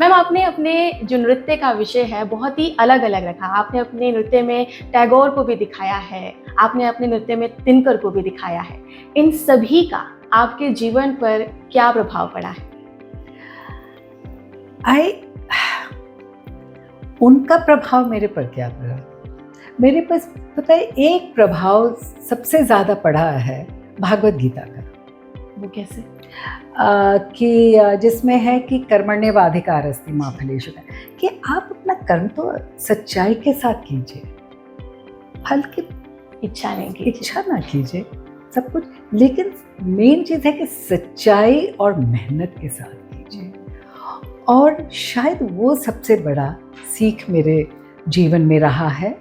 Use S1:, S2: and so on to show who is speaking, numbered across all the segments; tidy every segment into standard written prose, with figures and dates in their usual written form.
S1: Ma'am आपने अपने जो नृत्य का विषय है बहुत ही अलग-अलग रखा। आपने अपने नृत्य में टैगोर को भी दिखाया है, आपने अपने नृत्य में दिनकर को भी दिखाया है। इन सभी का आपके जीवन पर क्या प्रभाव पड़ा है?
S2: आई उनका प्रभाव मेरे पर क्या पड़ा? मेरे पास पता है एक प्रभाव सबसे ज़्यादा पड़ा है भागवत गीता का।
S1: वो कैसे?
S2: जिसमें है कि कर्मण्येवाधिकारस्ति मा फलेषु, कि आप अपना कर्म तो सच्चाई के साथ कीजिए, फल की
S1: इच्छा नहीं कीजिए।
S2: इच्छा ना कीजिए, सब कुछ, लेकिन मेन चीज़ है कि सच्चाई और मेहनत के साथ कीजिए। और शायद वो सबसे बड़ा सीख मेरे जीवन में रहा है।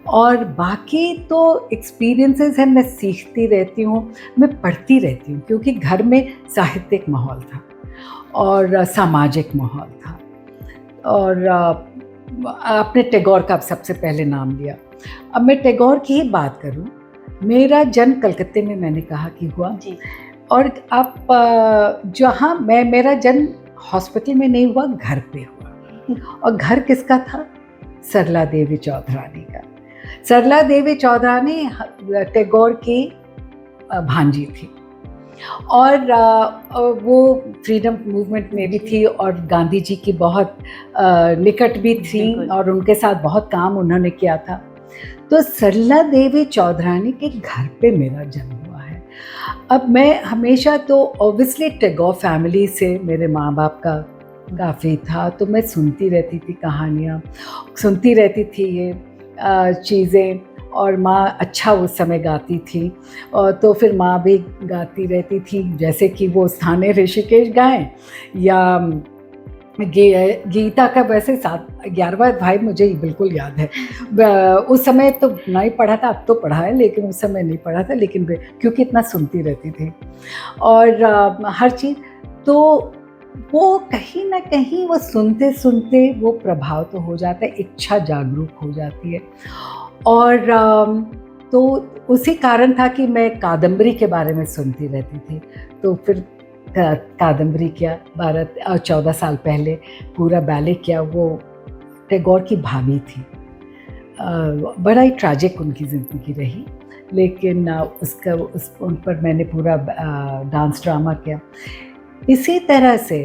S2: और बाकी तो एक्सपीरियंसेस हैं, मैं सीखती रहती हूँ, मैं पढ़ती रहती हूँ, क्योंकि घर में साहित्यिक माहौल था और सामाजिक माहौल था। और आपने टैगोर का सबसे पहले नाम लिया, अब मैं टैगोर की ही बात करूँ। मेरा जन्म कलकत्ते में, मैंने कहा कि हुआ
S1: जी।
S2: और अब जहाँ मेरा जन्म हॉस्पिटल में नहीं हुआ, घर पे हुआ। और घर किसका था? सरला देवी चौधरानी का। सरला देवी चौधरानी टैगोर की भांजी थी और वो फ्रीडम मूवमेंट में भी थी और गांधी जी की बहुत निकट भी थी और उनके साथ बहुत काम उन्होंने किया था। तो सरला देवी चौधरानी के घर पे मेरा जन्म हुआ है। अब मैं हमेशा तो ऑब्वियसली टैगोर फैमिली से मेरे माँ बाप का काफ़ी था, तो मैं सुनती रहती थी कहानियाँ, सुनती रहती थी ये चीज़ें। और माँ अच्छा उस समय गाती थी, और तो फिर माँ भी गाती रहती थी, जैसे कि वो स्थानीय ऋषिकेश गाएं या गीता का वैसे 11वां अध्याय मुझे बिल्कुल याद है। उस समय तो नहीं पढ़ा था, अब तो पढ़ा है, लेकिन उस समय नहीं पढ़ा था, लेकिन क्योंकि इतना सुनती रहती थी और हर चीज़, तो वो कहीं ना कहीं वो सुनते सुनते वो प्रभाव तो हो जाता है, इच्छा जागरूक हो जाती है। और तो उसी कारण था कि मैं कादम्बरी के बारे में सुनती रहती थी, तो फिर कादम्बरी किया। 14 साल पहले पूरा बैले किया। वो टैगोर की भाभी थी, बड़ा ही ट्रैजिक उनकी ज़िंदगी रही, लेकिन उन पर मैंने पूरा डांस ड्रामा किया। इसी तरह से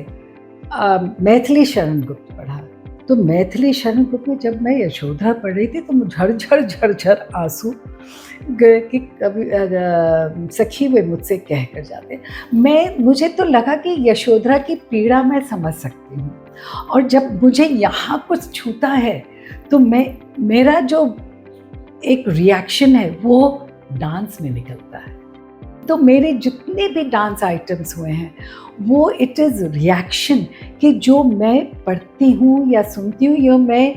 S2: मैथिली शरण गुप्त पढ़ा। तो मैथिली शरण गुप्त में जब मैं यशोधरा पढ़ रही थी तो झरझर झरझर आंसू गए कि कभी सखी वे मुझसे कह कर जाते। मुझे तो लगा कि यशोधरा की पीड़ा मैं समझ सकती हूँ, और जब मुझे यहाँ कुछ छूता है तो मेरा जो एक रिएक्शन है वो डांस में निकलता है। तो मेरे जितने भी डांस आइटम्स हुए हैं वो इट इज़ रिएक्शन, कि जो मैं पढ़ती हूँ या सुनती हूँ, या मैं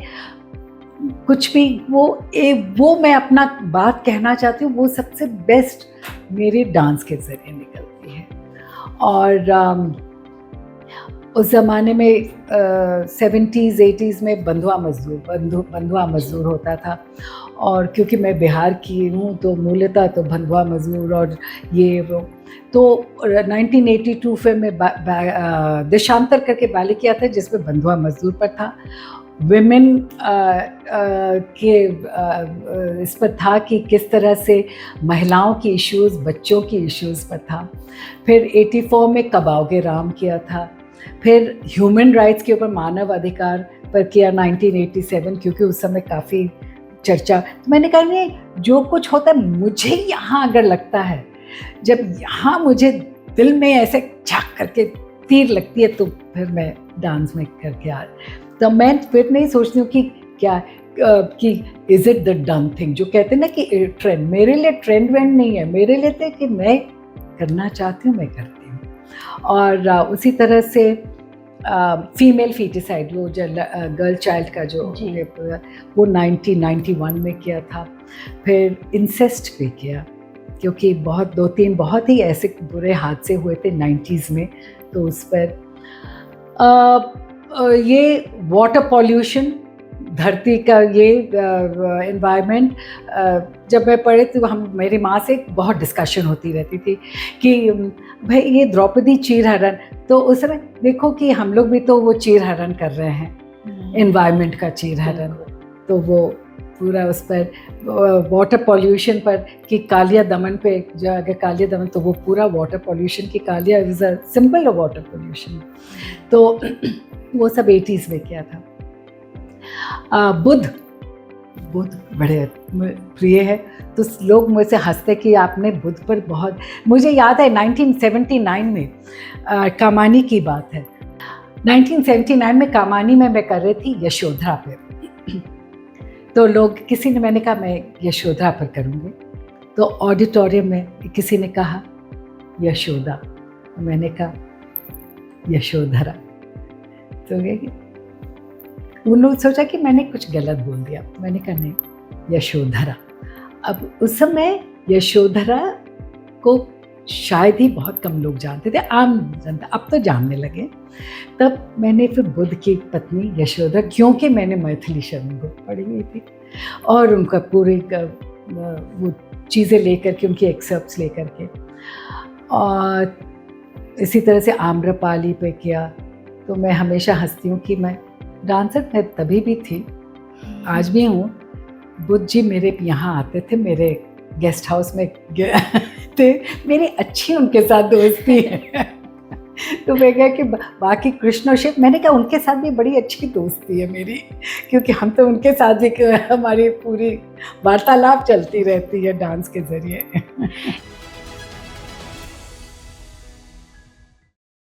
S2: कुछ भी वो मैं अपना बात कहना चाहती हूँ, वो सबसे बेस्ट मेरे डांस के ज़रिए निकलती है। और उस ज़माने में 70s 80s में बंधुआ मज़दूर होता था, और क्योंकि मैं बिहार की हूँ तो मूलतः तो बंधुआ मज़दूर और ये वो, तो 1982 में मैं देशांतर करके बैले किया था जिसमें बंधुआ मज़दूर पर था। विमेन के इस पर था कि किस तरह से महिलाओं की इश्यूज़, बच्चों की इश्यूज़ पर था। फिर 84 में कबाओगे राम किया था। फिर ह्यूमन राइट्स के ऊपर, मानव अधिकार पर किया 1987, क्योंकि उस समय काफ़ी चर्चा। तो मैंने कहा नहीं, जो कुछ होता है मुझे यहाँ अगर लगता है, जब यहाँ मुझे दिल में ऐसे झाँक करके तीर लगती है, तो फिर मैं डांस में करके तो मैं फिर नहीं सोचती हूँ कि क्या कि is it the done thing, जो कहते हैं ना कि ट्रेंड। मेरे लिए ट्रेंड वेंड नहीं है, मेरे लिए तो कि मैं करना चाहती हूँ, मैं करती हूँ। और उसी तरह से फीमेल फीटिसाइड, वो जो गर्ल चाइल्ड का जो वो 1991 में किया था। फिर इंसेस्ट पे किया, क्योंकि 2-3 बहुत ही ऐसे बुरे हादसे हुए थे 90s में, तो उस पर ये वाटर पॉल्यूशन धरती का ये एनवायरनमेंट, जब मैं पढ़े तो हम मेरी माँ से बहुत डिस्कशन होती रहती थी कि भाई ये द्रौपदी चीर हरण, तो उस समय देखो कि हम लोग भी तो वो चीर हरण कर रहे हैं, एनवायरनमेंट का चीर हरण। तो वो पूरा उस पर वाटर पॉल्यूशन पर कि कालिया दमन पे, जो अगर कालिया दमन तो वो पूरा वाटर पॉल्यूशन की कालिया is a simple of water pollution. तो वो सब 80s में किया था। बुद्ध बड़े प्रिय है, तो लोग मुझसे हंसते कि आपने बुद्ध पर बहुत, मुझे याद है 1979 में कामानी की बात है। 1979 में कामानी में मैं कर रही थी यशोधरा पे, तो लोग किसी ने, मैंने कहा मैं यशोधरा पर करूँगी, तो ऑडिटोरियम में किसी ने कहा यशोदा, मैंने कहा यशोधरा, तो उन्होंने सोचा कि मैंने कुछ गलत बोल दिया, मैंने कहा नहीं यशोधरा। अब उस समय यशोधरा को शायद ही बहुत कम लोग जानते थे, आम जनता, अब तो जानने लगे। तब मैंने फिर बुद्ध की पत्नी यशोधरा, क्योंकि मैंने मैथिली शरण बुक पढ़ी हुई थी और उनका पूरी वो चीज़ें लेकर के, उनकी एक्सेप्ट्स लेकर के, और इसी तरह से आम्रपाली पे किया। तो मैं हमेशा हंसती हूँ कि मैं डांसर मैं तभी भी थी, आज भी हूँ। बुद्ध जी मेरे यहाँ आते थे, मेरे गेस्ट हाउस में थे, मेरी अच्छी उनके साथ दोस्ती है। तो मैं कहा कि बाकी कृष्ण और शिव, मैंने कहा उनके साथ भी बड़ी अच्छी दोस्ती है मेरी, क्योंकि हम तो उनके साथ भी हमारी पूरी वार्तालाप चलती रहती है डांस के जरिए।